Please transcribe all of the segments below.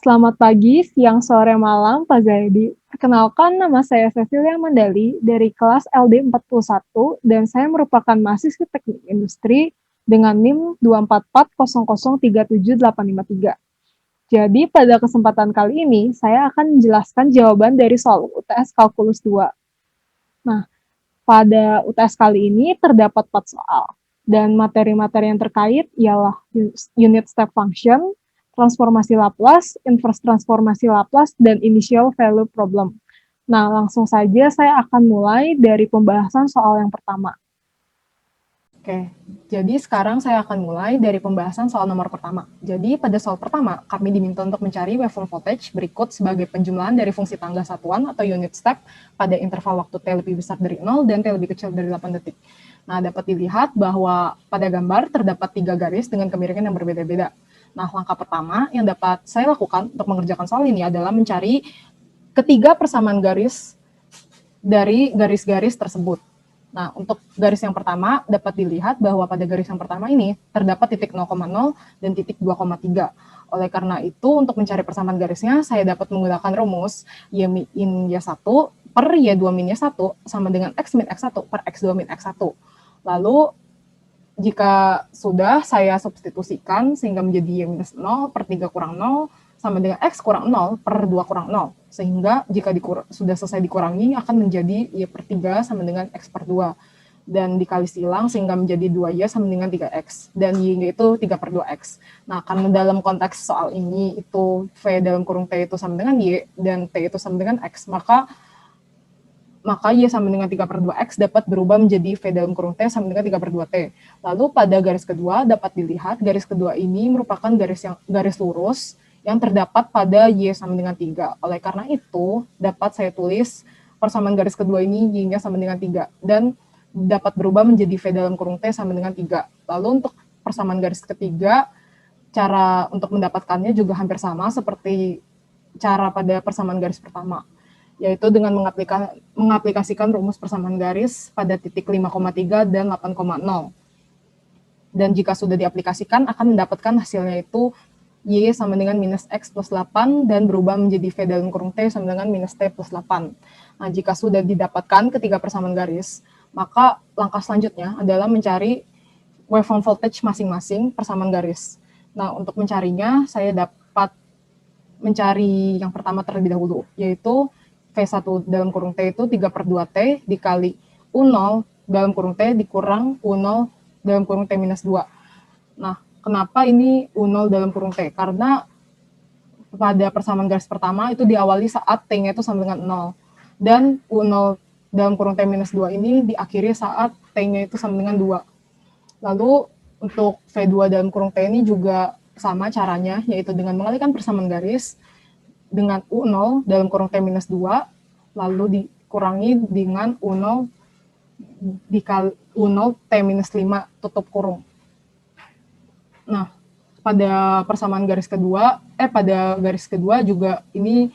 Selamat pagi, siang, sore, malam, Pak Zaidi. Perkenalkan, nama saya Cecilia Mandali dari kelas LD 41 dan saya merupakan mahasiswi teknik industri dengan NIM 24400378853. Jadi pada kesempatan kali ini, saya akan menjelaskan jawaban dari soal UTS Kalkulus 2. Nah, pada UTS kali ini terdapat 4 soal, dan materi-materi yang terkait ialah unit step function, transformasi Laplace, inverse transformasi Laplace, dan initial value problem. Nah, langsung saja saya akan mulai dari pembahasan soal yang pertama. Oke, jadi sekarang saya akan mulai dari pembahasan soal nomor pertama. Jadi pada soal pertama, kami diminta untuk mencari waveform voltage berikut sebagai penjumlahan dari fungsi tangga satuan atau unit step pada interval waktu T lebih besar dari 0 dan T lebih kecil dari 8 detik. Nah, dapat dilihat bahwa pada gambar terdapat 3 garis dengan kemiringan yang berbeda-beda. Nah, langkah pertama yang dapat saya lakukan untuk mengerjakan soal ini adalah mencari ketiga persamaan garis dari garis-garis tersebut. Nah, untuk garis yang pertama dapat dilihat bahwa pada garis yang pertama ini terdapat titik 0,0 dan titik 2,3. Oleh karena itu, untuk mencari persamaan garisnya, saya dapat menggunakan rumus Y min Y1 per Y2 min Y1 sama dengan X min X1 per X2 min X1. Lalu, jika sudah saya substitusikan sehingga menjadi Y minus 0 per 3 kurang 0 sama dengan X kurang 0 per 2 kurang 0. Sehingga jika sudah selesai dikurangi akan menjadi Y per 3 sama dengan X per 2. Dan dikali silang sehingga menjadi 2Y sama dengan 3X. Dan Y itu 3 per 2X. Nah, karena dalam konteks soal ini itu V dalam kurung T itu sama dengan Y dan T itu sama dengan X, maka Y sama dengan 3 per 2X dapat berubah menjadi V dalam kurung T sama dengan 3 per 2T. Lalu pada garis kedua dapat dilihat garis kedua ini merupakan garis lurus yang terdapat pada Y sama dengan 3. Oleh karena itu, dapat saya tulis persamaan garis kedua ini Y-nya sama dengan 3 dan dapat berubah menjadi V dalam kurung T sama dengan 3. Lalu untuk persamaan garis ketiga, cara untuk mendapatkannya juga hampir sama seperti cara pada persamaan garis pertama, yaitu dengan mengaplikasikan rumus persamaan garis pada titik 5,3 dan 8,0. Dan jika sudah diaplikasikan akan mendapatkan hasilnya itu Y sama dengan minus X plus 8 dan berubah menjadi V dalam kurung T sama dengan minus T plus 8. Nah, jika sudah didapatkan ketiga persamaan garis, maka langkah selanjutnya adalah mencari waveform voltage masing-masing persamaan garis. Nah, untuk mencarinya saya dapat mencari yang pertama terlebih dahulu, yaitu V1 dalam kurung T itu 3 per 2T dikali U0 dalam kurung T dikurang U0 dalam kurung T minus 2. Nah, kenapa ini U0 dalam kurung T? Karena pada persamaan garis pertama itu diawali saat T-nya itu sama dengan 0. Dan U0 dalam kurung T minus 2 ini diakhiri saat T-nya itu sama dengan 2. Lalu untuk V2 dalam kurung T ini juga sama caranya, yaitu dengan mengalihkan persamaan garis dengan U0 dalam kurung T minus 2, lalu dikurangi dengan U0 dikali U0 T minus 5 tutup kurung. Nah, pada persamaan garis kedua, pada garis kedua juga ini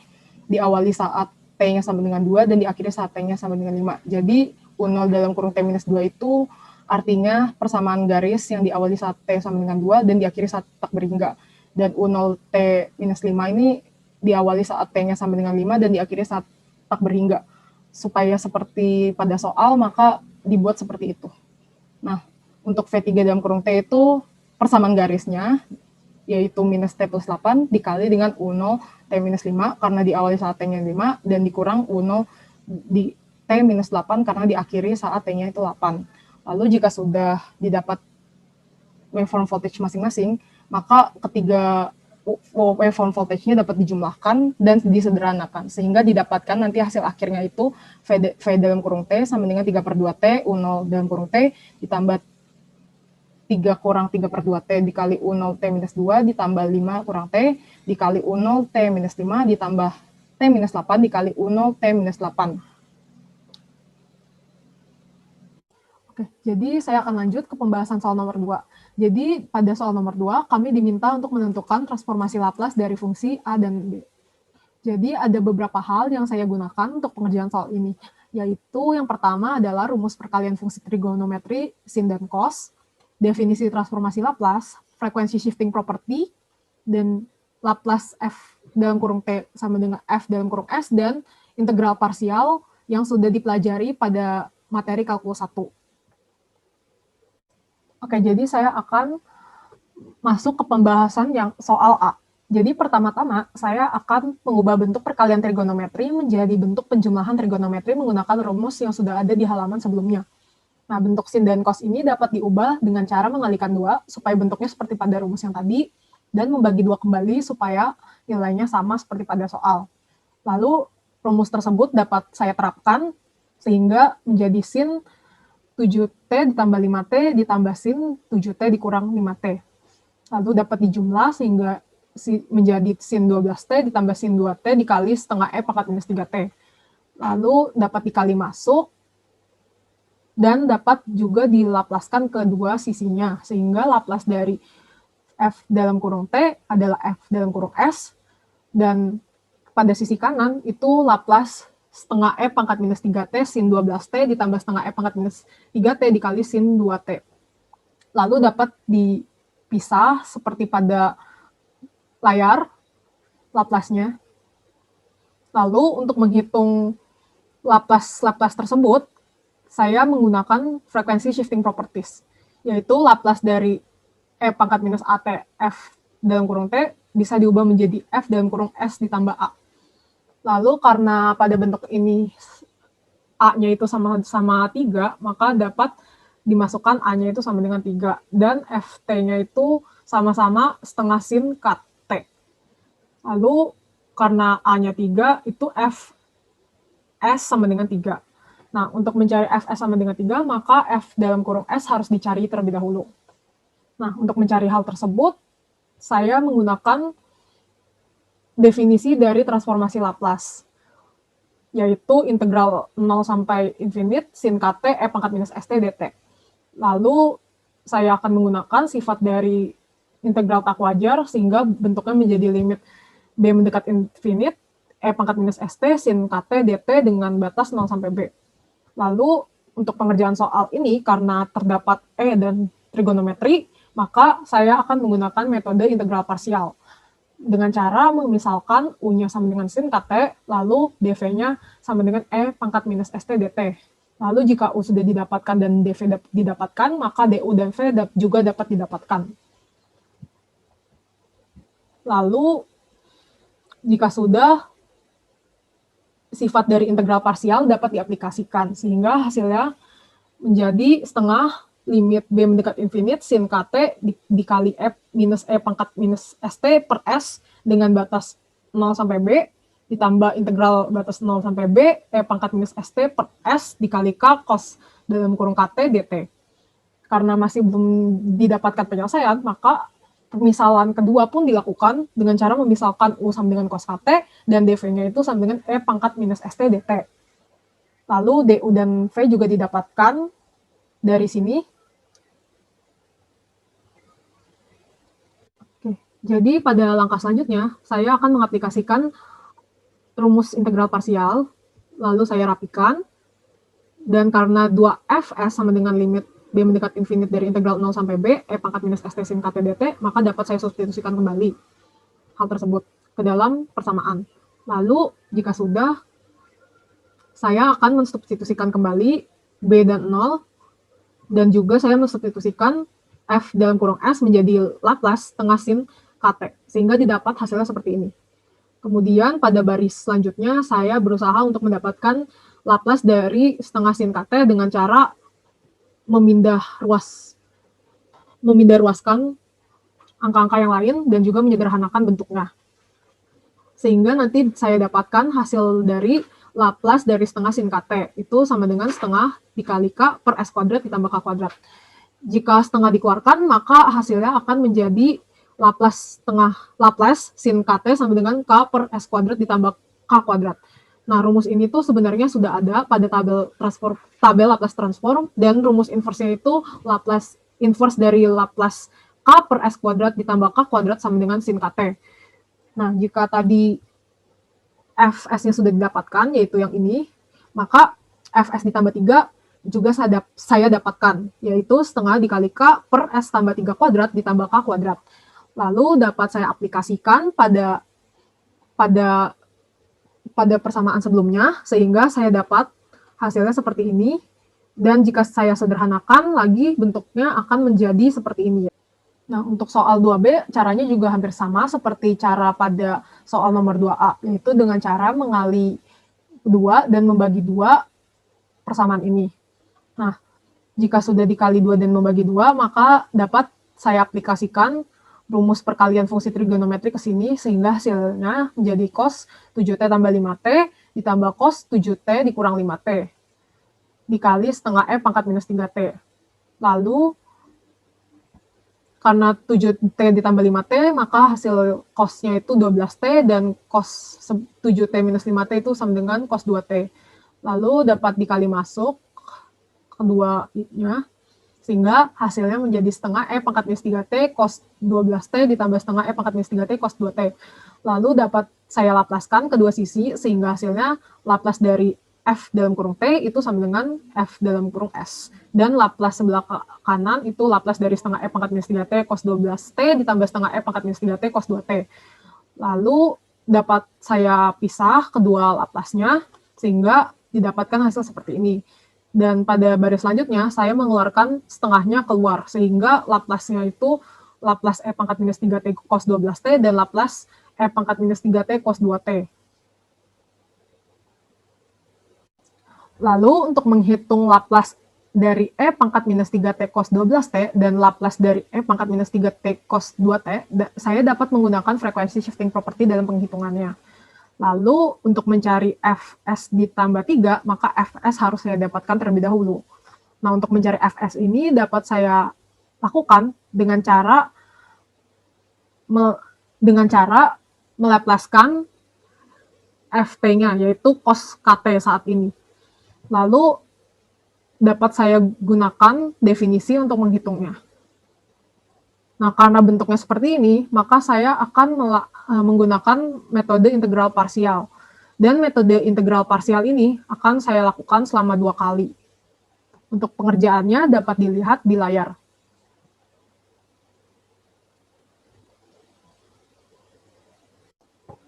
diawali saat T-nya sama dengan 2 dan diakhiri saat T-nya sama dengan 5. Jadi, U0 dalam kurung T minus 2 itu artinya persamaan garis yang diawali saat T sama dengan 2 dan diakhiri saat tak berhingga. Dan U0 T minus 5 ini diawali saat T-nya sama dengan 5 dan diakhiri saat tak berhingga. Supaya seperti pada soal, maka dibuat seperti itu. Nah, untuk V3 dalam kurung T itu persamaan garisnya, yaitu minus T plus 8 dikali dengan U0 T minus 5 karena diawali saat T-nya 5 dan dikurang U0 di T minus 8 karena diakhiri saat T-nya itu 8. Lalu jika sudah didapat waveform voltage masing-masing, maka ketiga waveform voltage-nya dapat dijumlahkan dan disederhanakan sehingga didapatkan nanti hasil akhirnya itu V dalam kurung T sama dengan 3 per 2T U0 dalam kurung T ditambah 3 kurang 3 per 2T dikali U0 T minus 2 ditambah 5 kurang T dikali U0 T minus 5 ditambah T minus 8 dikali U0 T minus 8. Oke, jadi saya akan lanjut ke pembahasan soal nomor 2. Jadi pada soal nomor 2, kami diminta untuk menentukan transformasi Laplace dari fungsi A dan B. Jadi ada beberapa hal yang saya gunakan untuk pengerjaan soal ini, yaitu yang pertama adalah rumus perkalian fungsi trigonometri sin dan cos, definisi transformasi Laplace, frekuensi shifting property, dan Laplace F dalam kurung T sama dengan F dalam kurung S, dan integral parsial yang sudah dipelajari pada materi kalkulus 1. Oke, jadi saya akan masuk ke pembahasan yang soal A. Jadi pertama-tama saya akan mengubah bentuk perkalian trigonometri menjadi bentuk penjumlahan trigonometri menggunakan rumus yang sudah ada di halaman sebelumnya. Nah, bentuk sin dan cos ini dapat diubah dengan cara mengalikan 2 supaya bentuknya seperti pada rumus yang tadi, dan membagi 2 kembali supaya nilainya sama seperti pada soal. Lalu rumus tersebut dapat saya terapkan sehingga menjadi sin 7T ditambah 5T ditambah sin 7T dikurang 5T. Lalu dapat dijumlah sehingga menjadi sin 12T ditambah sin 2T dikali setengah E pangkat minus 3T. Lalu dapat dikali masuk, dan dapat juga dilaplaskan kedua sisinya, sehingga laplas dari F dalam kurung T adalah F dalam kurung S, dan pada sisi kanan itu laplas setengah E pangkat minus 3T sin 12T ditambah setengah E pangkat minus 3T dikali sin 2T. Lalu dapat dipisah seperti pada layar laplasnya. Lalu untuk menghitung laplas tersebut, saya menggunakan frekuensi shifting properties, yaitu laplas dari E pangkat minus AT F dalam kurung T bisa diubah menjadi F dalam kurung S ditambah A. Lalu karena pada bentuk ini A-nya itu sama 3, maka dapat dimasukkan A-nya itu sama dengan 3, dan FT-nya itu sama-sama setengah sin KT. Lalu karena A-nya 3, itu Fs sama dengan 3. Nah, untuk mencari Fs sama dengan 3, maka F dalam kurung S harus dicari terlebih dahulu. Nah, untuk mencari hal tersebut, saya menggunakan definisi dari transformasi Laplace, yaitu integral 0 sampai infinite sin KT E pangkat minus ST dt. Lalu saya akan menggunakan sifat dari integral tak wajar sehingga bentuknya menjadi limit B mendekat infinite E pangkat minus ST sin KT dt dengan batas 0 sampai B. Lalu untuk pengerjaan soal ini, karena terdapat E dan trigonometri, maka saya akan menggunakan metode integral parsial dengan cara memisalkan U-nya sama dengan sin KT, lalu dV-nya sama dengan E pangkat minus ST dt. Lalu jika U sudah didapatkan dan dV didapatkan, maka DU dan V juga dapat didapatkan. Lalu jika sudah, sifat dari integral parsial dapat diaplikasikan, sehingga hasilnya menjadi setengah limit B mendekat infinite sin KT dikali F minus E pangkat minus ST per S dengan batas 0 sampai B, ditambah integral batas 0 sampai B, E pangkat minus ST per S dikali K cos dalam kurung KT dt. Karena masih belum didapatkan penyelesaian, maka pemisalan kedua pun dilakukan dengan cara memisalkan U sama dengan cos KT dan dV-nya itu sama dengan E pangkat minus ST dt. Lalu DU dan V juga didapatkan dari sini. Oke, jadi pada langkah selanjutnya, saya akan mengaplikasikan rumus integral parsial, lalu saya rapikan, dan karena 2Fs sama dengan limit B mendekat infinite dari integral 0 sampai B, E pangkat minus ST sin KT dt, maka dapat saya substitusikan kembali hal tersebut ke dalam persamaan. Lalu, jika sudah, saya akan mensubstitusikan kembali B dan 0, dan juga saya mensubstitusikan F dalam kurung S menjadi Laplace setengah sin KT, sehingga didapat hasilnya seperti ini. Kemudian pada baris selanjutnya, saya berusaha untuk mendapatkan Laplace dari setengah sin KT dengan cara memindah ruaskan angka-angka yang lain dan juga menyederhanakan bentuknya. Sehingga nanti saya dapatkan hasil dari Laplace dari setengah sin KT, itu sama dengan setengah dikali K per S kuadrat ditambah K kuadrat. Jika setengah dikeluarkan, maka hasilnya akan menjadi Laplace sin KT sama dengan K per S kuadrat ditambah K kuadrat. Nah, rumus ini tuh sebenarnya sudah ada pada tabel Laplace transform, dan rumus inverse-nya itu Laplace inverse dari Laplace K per S kuadrat ditambah K kuadrat sama dengan sin KT. Nah, jika tadi Fs-nya sudah didapatkan, yaitu yang ini, maka Fs ditambah 3 juga saya dapatkan, yaitu setengah dikali K per S tambah 3 kuadrat ditambah K kuadrat. Lalu dapat saya aplikasikan pada pada persamaan sebelumnya, sehingga saya dapat hasilnya seperti ini. Dan jika saya sederhanakan lagi, bentuknya akan menjadi seperti ini. Nah, untuk soal 2B, caranya juga hampir sama seperti cara pada soal nomor 2A, yaitu dengan cara mengali 2 dan membagi 2 persamaan ini. Nah, jika sudah dikali 2 dan membagi 2, maka dapat saya aplikasikan rumus perkalian fungsi trigonometri ke sini, sehingga hasilnya menjadi cos 7T tambah 5T ditambah cos 7T dikurang 5T dikali setengah E pangkat minus 3T. Lalu, karena 7T ditambah 5T, maka hasil cosnya itu 12T, dan cos 7T minus 5T itu sama dengan cos 2T. Lalu dapat dikali masuk keduanya, sehingga hasilnya menjadi setengah E pangkat minus 3T cos 12T ditambah setengah E pangkat minus 3T cos 2T. Lalu dapat saya laplaskan kedua sisi, sehingga hasilnya Laplace dari F dalam kurung T itu sama dengan F dalam kurung S. Dan Laplace sebelah kanan itu Laplace dari setengah E pangkat minus 3T cos 12T ditambah setengah E pangkat minus 3T cos 2T. Lalu dapat saya pisah kedua Laplace-nya, sehingga didapatkan hasil seperti ini. Dan pada baris selanjutnya, saya mengeluarkan setengahnya keluar, sehingga Laplace-nya itu Laplace E pangkat minus 3T cos 12T dan Laplace E pangkat minus 3T cos 2T. Lalu untuk menghitung Laplace dari E pangkat minus 3T cos 12T dan Laplace dari E pangkat minus 3T cos 2T, saya dapat menggunakan frekuensi shifting property dalam penghitungannya. Lalu untuk mencari Fs ditambah 3, maka Fs harus saya dapatkan terlebih dahulu. Nah, untuk mencari Fs ini dapat saya lakukan dengan cara melaplaskan Ft-nya, yaitu cos Kt saat ini. Lalu dapat saya gunakan definisi untuk menghitungnya. Nah, karena bentuknya seperti ini, maka saya akan menggunakan metode integral parsial. Dan metode integral parsial ini akan saya lakukan selama 2 kali. Untuk pengerjaannya dapat dilihat di layar.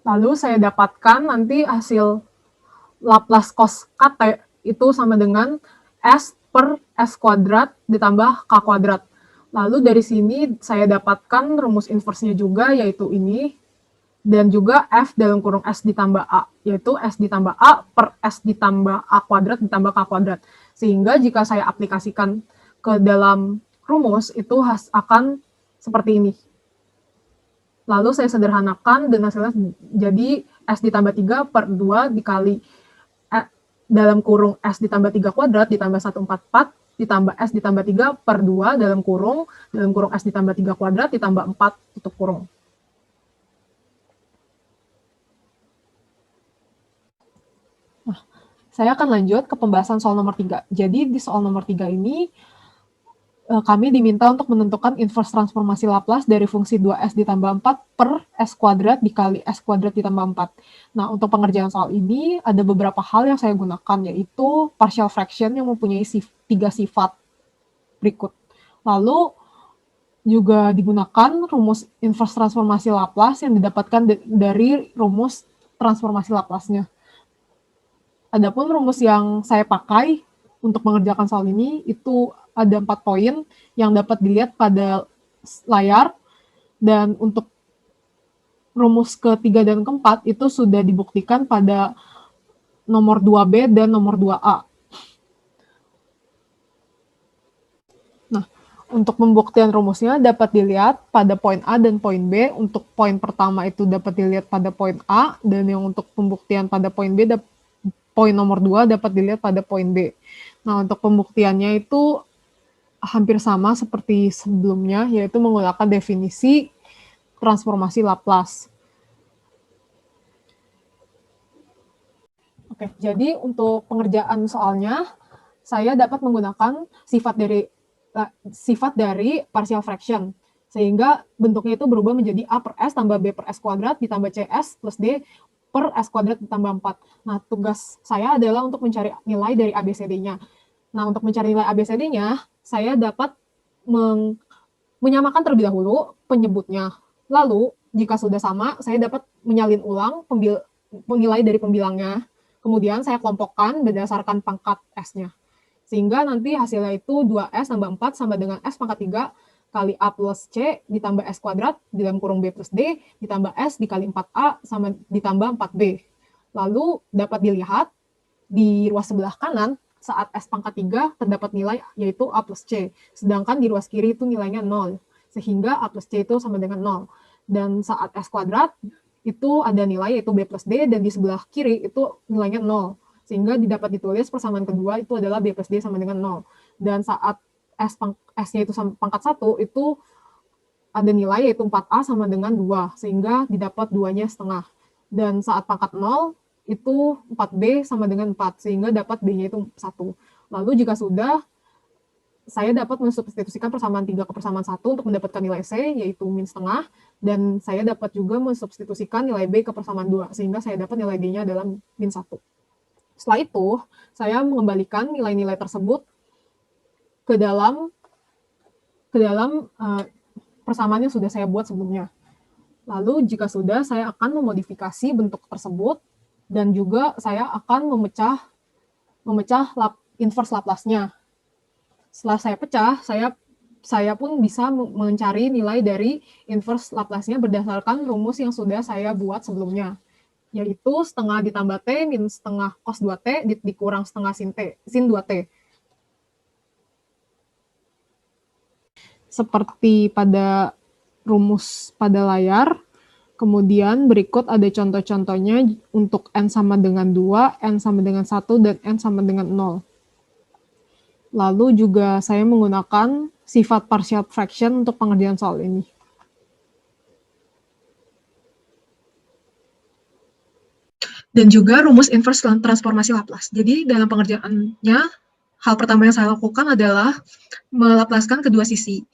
Lalu saya dapatkan nanti hasil Laplace cos Kt itu sama dengan S per S kuadrat ditambah K kuadrat. Lalu dari sini saya dapatkan rumus inverse-nya juga, yaitu ini, dan juga F dalam kurung S ditambah A, yaitu S ditambah A per S ditambah A kuadrat ditambah K kuadrat. Sehingga jika saya aplikasikan ke dalam rumus, itu akan seperti ini. Lalu saya sederhanakan dan hasilnya jadi S ditambah 3 per 2 dikali dalam kurung S ditambah 3 kuadrat ditambah 144 ditambah S ditambah 3 per 2 dalam kurung S ditambah 3 kuadrat ditambah 4 tutup kurung. Nah, saya akan lanjut ke pembahasan soal nomor 3. Jadi di soal nomor 3 ini kami diminta untuk menentukan inverse transformasi Laplace dari fungsi 2S ditambah 4 per S kuadrat dikali S kuadrat ditambah 4. Nah, untuk pengerjaan soal ini ada beberapa hal yang saya gunakan, yaitu partial fraction yang mempunyai 3 sifat berikut. Lalu juga digunakan rumus inverse transformasi Laplace yang didapatkan dari rumus transformasi Laplace-nya. Adapun rumus yang saya pakai untuk mengerjakan soal ini itu ada 4 poin yang dapat dilihat pada layar, dan untuk rumus ke-3 dan ke-4 itu sudah dibuktikan pada nomor 2B dan nomor 2A. Nah, untuk pembuktian rumusnya dapat dilihat pada poin A dan poin B. Untuk poin pertama itu dapat dilihat pada poin A, dan yang untuk pembuktian pada poin B, poin nomor 2 dapat dilihat pada poin B. Nah, untuk pembuktiannya itu hampir sama seperti sebelumnya, yaitu menggunakan definisi transformasi Laplace. Oke, jadi untuk pengerjaan soalnya, saya dapat menggunakan sifat dari partial fraction, sehingga bentuknya itu berubah menjadi A per S tambah B per S kuadrat ditambah CS plus D per S kuadrat ditambah 4. Nah, tugas saya adalah untuk mencari nilai dari ABCD-nya. Nah, untuk mencari nilai ABCD-nya, saya dapat menyamakan terlebih dahulu penyebutnya. Lalu, jika sudah sama, saya dapat menyalin ulang nilai dari pembilangnya. Kemudian saya kelompokkan berdasarkan pangkat S-nya. Sehingga nanti hasilnya itu 2S tambah 4 sama dengan S pangkat 3 kali A plus C ditambah S kuadrat di dalam kurung B plus D ditambah S dikali 4A sama ditambah 4B. Lalu dapat dilihat di ruas sebelah kanan saat S pangkat 3 terdapat nilai yaitu A plus C. Sedangkan di ruas kiri itu nilainya 0. Sehingga A plus C itu sama dengan 0. Dan saat S kuadrat itu ada nilai yaitu B plus D dan di sebelah kiri itu nilainya 0. Sehingga dapat ditulis persamaan kedua itu adalah B plus D sama dengan 0. Dan saat S-nya itu pangkat 1 itu ada nilai yaitu 4A sama dengan 2. Sehingga didapat 2-nya setengah. Dan saat pangkat 0 itu 4B sama dengan 4, sehingga dapat B-nya itu 1. Lalu jika sudah, saya dapat mensubstitusikan persamaan 3 ke persamaan 1 untuk mendapatkan nilai C, yaitu min setengah, dan saya dapat juga mensubstitusikan nilai B ke persamaan 2, sehingga saya dapat nilai D-nya adalah min 1. Setelah itu, saya mengembalikan nilai-nilai tersebut ke dalam persamaan yang sudah saya buat sebelumnya. Lalu jika sudah, saya akan memodifikasi bentuk tersebut dan juga saya akan memecah inverse Laplace-nya. Setelah saya pecah, saya pun bisa mencari nilai dari inverse Laplace-nya berdasarkan rumus yang sudah saya buat sebelumnya, yaitu setengah ditambah T min setengah cos 2T dikurang setengah sin 2T. Seperti pada rumus pada layar. Kemudian berikut ada contoh-contohnya untuk N sama dengan 2, N sama dengan 1, dan N sama dengan 0. Lalu juga saya menggunakan sifat partial fraction untuk pengerjaan soal ini. Dan juga rumus inverse transformasi Laplace. Jadi dalam pengerjaannya, hal pertama yang saya lakukan adalah melaplaskan kedua sisi.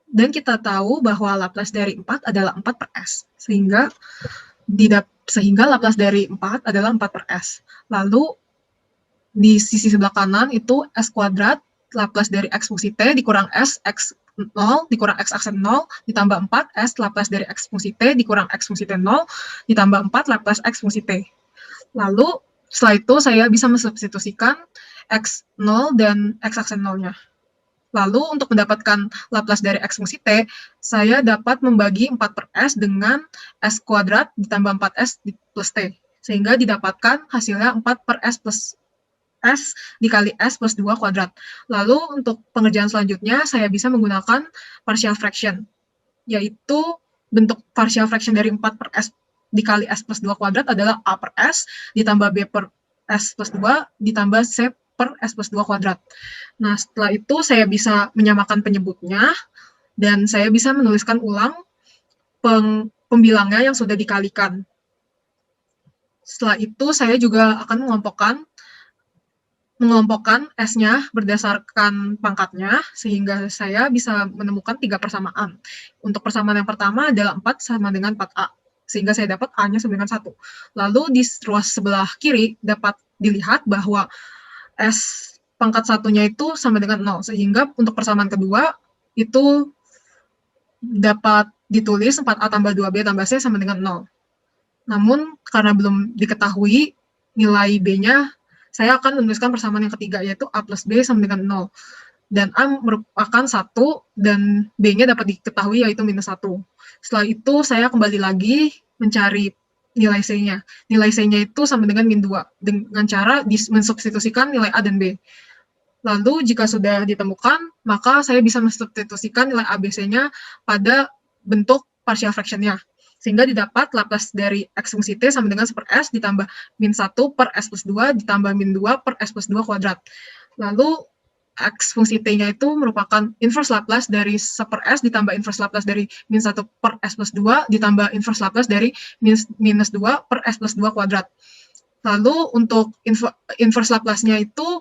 Dan kita tahu bahwa Laplace dari 4 adalah 4 per S. Sehingga Laplace dari 4 adalah 4 per S. Lalu di sisi sebelah kanan itu S kuadrat Laplace dari X fungsi T dikurang S X 0 dikurang X aksen 0 ditambah 4 S Laplace dari X fungsi T dikurang X fungsi T 0 ditambah 4 Laplace X fungsi T. Lalu setelah itu saya bisa mensubstitusikan X 0 dan X aksen 0-nya. Lalu untuk mendapatkan Laplace dari X fungsi T, saya dapat membagi 4 per S dengan S kuadrat ditambah 4S plus T. Sehingga didapatkan hasilnya 4 per S plus S dikali S plus 2 kuadrat. Lalu untuk pengerjaan selanjutnya, saya bisa menggunakan partial fraction, yaitu bentuk partial fraction dari 4 per S dikali S plus 2 kuadrat adalah A per S, ditambah B per S plus 2, ditambah C per S plus 2 kuadrat. Nah, setelah itu saya bisa menyamakan penyebutnya, dan saya bisa menuliskan ulang pembilangnya yang sudah dikalikan. Setelah itu, saya juga akan mengelompokkan S-nya berdasarkan pangkatnya, sehingga saya bisa menemukan 3 persamaan. Untuk persamaan yang pertama adalah 4 sama dengan 4A, sehingga saya dapat A-nya sama dengan 1. Lalu di ruas sebelah kiri dapat dilihat bahwa S pangkat satunya itu sama dengan 0, sehingga untuk persamaan kedua itu dapat ditulis 4A tambah 2B tambah C sama dengan 0. Namun, karena belum diketahui nilai B-nya, saya akan menuliskan persamaan yang ketiga, yaitu A plus B sama dengan 0. Dan A merupakan 1, dan B-nya dapat diketahui, yaitu minus 1. Setelah itu, saya kembali lagi mencari nilai C-nya. Nilai C-nya itu sama dengan min 2, dengan cara mensubstitusikan nilai A dan B. Lalu, jika sudah ditemukan, maka saya bisa mensubstitusikan nilai ABC-nya pada bentuk partial fraction-nya. Sehingga didapat Laplace dari X fungsi T sama dengan 1 per S ditambah min 1 per S plus 2 ditambah min 2 per S plus 2 kuadrat. Lalu, X fungsi T-nya itu merupakan inverse Laplace dari 1 per S ditambah inverse Laplace dari min 1 per S plus 2 ditambah inverse Laplace dari minus 2 per S plus 2 kuadrat. Lalu, untuk inverse Laplace-nya itu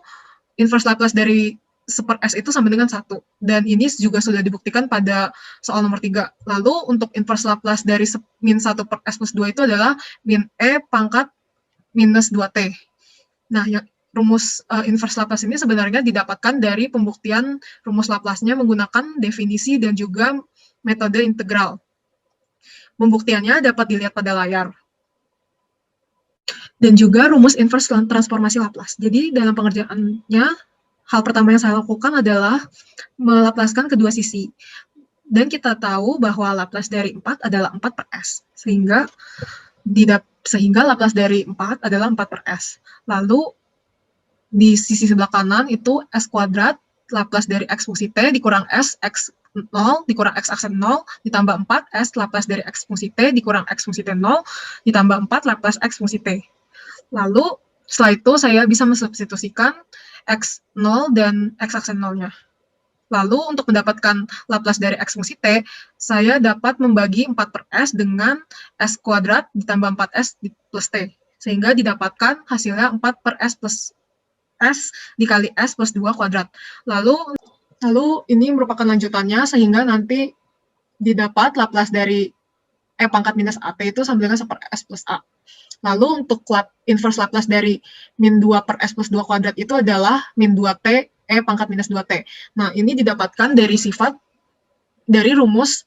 inverse Laplace dari 1 per S itu sama dengan 1. Dan ini juga sudah dibuktikan pada soal nomor 3. Lalu untuk inverse Laplace dari min 1 per S plus 2 itu adalah min E pangkat minus 2T. Nah, rumus inverse Laplace ini sebenarnya didapatkan dari pembuktian rumus Laplace-nya menggunakan definisi dan juga metode integral. Pembuktiannya dapat dilihat pada layar. Dan juga rumus inverse transformasi Laplace. Jadi dalam pengerjaannya, hal pertama yang saya lakukan adalah melaplaskan kedua sisi. Dan kita tahu bahwa Laplace dari 4 adalah 4 per S. Sehingga Laplace dari 4 adalah 4 per S. Lalu di sisi sebelah kanan itu S kuadrat, Laplace dari X fungsi T dikurang S, X 0 dikurang X aksen 0, ditambah 4 S Laplace dari X fungsi T dikurang X fungsi T 0, ditambah 4 Laplace X fungsi T. Lalu setelah itu saya bisa mensubstitusikan X0 dan X aksen 0-nya. Lalu untuk mendapatkan Laplace dari X fungsi T, saya dapat membagi 4 per S dengan S kuadrat ditambah 4S plus T. Sehingga didapatkan hasilnya 4 per S plus S dikali S plus 2 kuadrat. Lalu ini merupakan lanjutannya sehingga nanti didapat Laplace dari E pangkat minus AT itu sama dengan 1 per S plus A. Lalu untuk inverse Laplace dari min 2 per S plus 2 kuadrat itu adalah min 2T E pangkat minus 2T. Nah, ini didapatkan dari dari rumus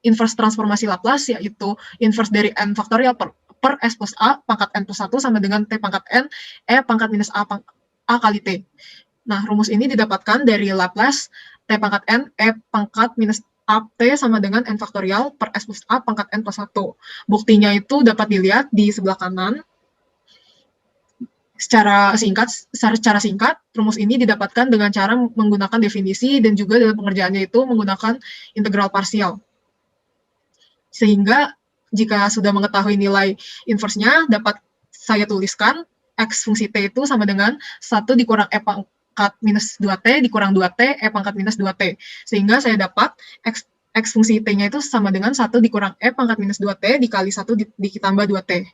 inverse transformasi Laplace, yaitu inverse dari N faktorial per S plus A pangkat N plus 1 sama dengan T pangkat N E pangkat minus A kali T. Nah, rumus ini didapatkan dari Laplace T pangkat N E pangkat minus AT sama dengan N faktorial per S plus A pangkat N plus 1. Buktinya itu dapat dilihat di sebelah kanan. Secara singkat, rumus ini didapatkan dengan cara menggunakan definisi dan juga dalam pengerjaannya itu menggunakan integral parsial. Sehingga jika sudah mengetahui nilai inverse-nya, dapat saya tuliskan X fungsi T itu sama dengan 1 dikurang E pangkat minus 2T dikurang 2T E pangkat minus 2T. Sehingga saya dapat X fungsi T-nya itu sama dengan 1 dikurang E pangkat minus 2T dikali 1 ditambah 2T.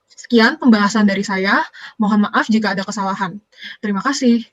Sekian pembahasan dari saya. Mohon maaf jika ada kesalahan. Terima kasih.